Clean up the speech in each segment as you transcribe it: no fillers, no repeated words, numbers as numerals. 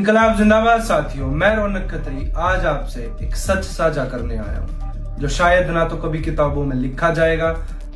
इनकलाब जिंदाबाद साथियों, मैं रौनक खत्री आज आपसे एक सच साझा करने आया हूँ जो शायद ना तो कभी किताबों में लिखा जाएगा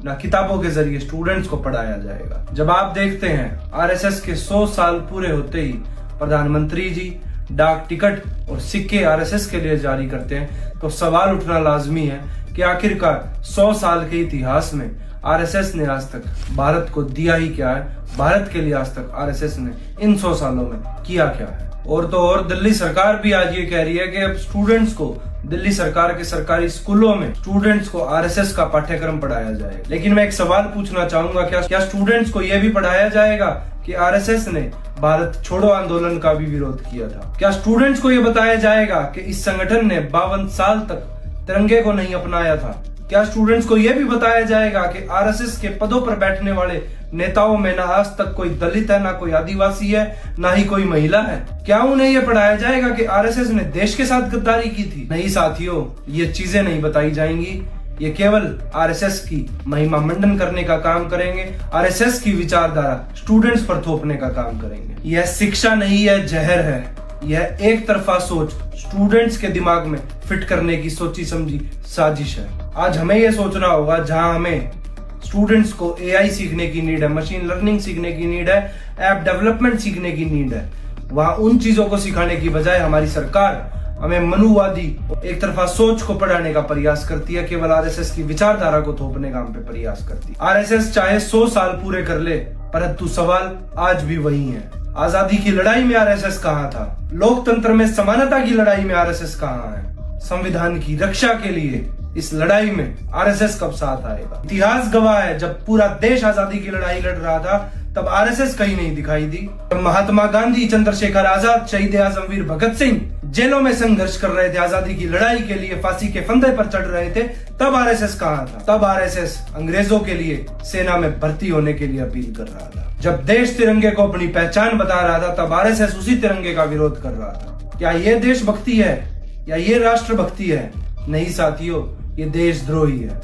ना किताबों के जरिए स्टूडेंट्स को पढ़ाया जाएगा। जब आप देखते हैं आरएसएस के 100 साल पूरे होते ही प्रधानमंत्री जी डाक टिकट और सिक्के आरएसएस के लिए जारी करते हैं तो सवाल उठना लाजमी है कि आखिरकार 100 साल के इतिहास में आरएसएस ने आज तक भारत को दिया ही क्या है, भारत के लिए आज तक आरएसएस ने इन 100 सालों में किया क्या है। और तो और दिल्ली सरकार भी आज ये कह रही है कि अब स्टूडेंट्स को दिल्ली सरकार के सरकारी स्कूलों में स्टूडेंट्स को आरएसएस का पाठ्यक्रम पढ़ाया जाए। लेकिन मैं एक सवाल पूछना चाहूंगा, क्या स्टूडेंट्स को यह भी पढ़ाया जाएगा कि आरएसएस ने भारत छोड़ो आंदोलन का भी विरोध किया था? क्या स्टूडेंट्स को यह बताया जाएगा कि इस संगठन ने 52 साल तक तिरंगे को नहीं अपनाया था? क्या स्टूडेंट्स को यह भी बताया जाएगा कि आरएसएस के पदों पर बैठने वाले नेताओं में ना आज तक कोई दलित है, ना कोई आदिवासी है, ना ही कोई महिला है? क्या उन्हें यह पढ़ाया जाएगा कि आरएसएस ने देश के साथ गद्दारी की थी? नहीं साथियों, ये चीजें नहीं बताई जाएंगी। ये केवल आरएसएस की महिमा मंडन करने का काम करेंगे, आरएसएस की विचारधारा स्टूडेंट्स पर थोपने का काम करेंगे। यह शिक्षा नहीं है, जहर है। यह एक तरफा सोच स्टूडेंट्स के दिमाग में फिट करने की सोची समझी साजिश है। आज हमें यह सोचना होगा, जहां हमें स्टूडेंट्स को एआई सीखने की नीड है, मशीन लर्निंग सीखने की नीड है, ऐप डेवलपमेंट सीखने की नीड है, वहां उन चीजों को सिखाने की बजाय हमारी सरकार हमें मनुवादी एक तरफा सोच को पढ़ाने का प्रयास करती है, केवल आरएसएस की विचारधारा को थोपने का हम पे प्रयास करती है। आरएसएस चाहे 100 साल पूरे कर ले, परंतु सवाल आज भी वही है। आजादी की लड़ाई में आरएसएस कहाँ था? लोकतंत्र में समानता की लड़ाई में आरएसएस कहाँ है? संविधान की रक्षा के लिए इस लड़ाई में आरएसएस कब साथ आएगा? इतिहास गवाह है, जब पूरा देश आजादी की लड़ाई लड़ रहा था तब आरएसएस कहीं नहीं दिखाई दी। जब महात्मा गांधी, चंद्रशेखर आजाद, शहीद आजम वीर भगत सिंह जेलों में संघर्ष कर रहे थे, आजादी की लड़ाई के लिए फांसी के फंदे पर चढ़ रहे थे, तब आरएसएस कहाँ था? तब आरएसएस अंग्रेजों के लिए सेना में भर्ती होने के लिए अपील कर रहा था। जब देश तिरंगे को अपनी पहचान बता रहा था तब आरएसएस उसी तिरंगे का विरोध कर रहा था। क्या ये देशभक्ति है या ये राष्ट्रभक्ति है? नहीं साथियों, ये देशद्रोही है,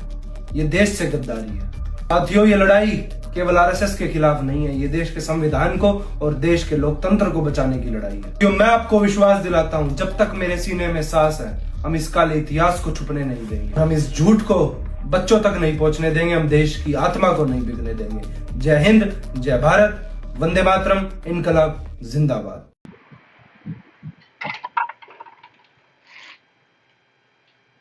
ये देश से गद्दारी है। साथियों, ये लड़ाई केवल आरएसएस के खिलाफ नहीं है, ये देश के संविधान को और देश के लोकतंत्र को बचाने की लड़ाई है। क्यों मैं आपको विश्वास दिलाता हूं, जब तक मेरे सीने में सांस है हम इस काले इतिहास को छुपने नहीं देंगे, हम इस झूठ को बच्चों तक नहीं पहुंचने देंगे, हम देश की आत्मा को नहीं बिगड़ने देंगे। जय हिंद, जय भारत, वंदे मातरम, इनकलाब जिंदाबाद।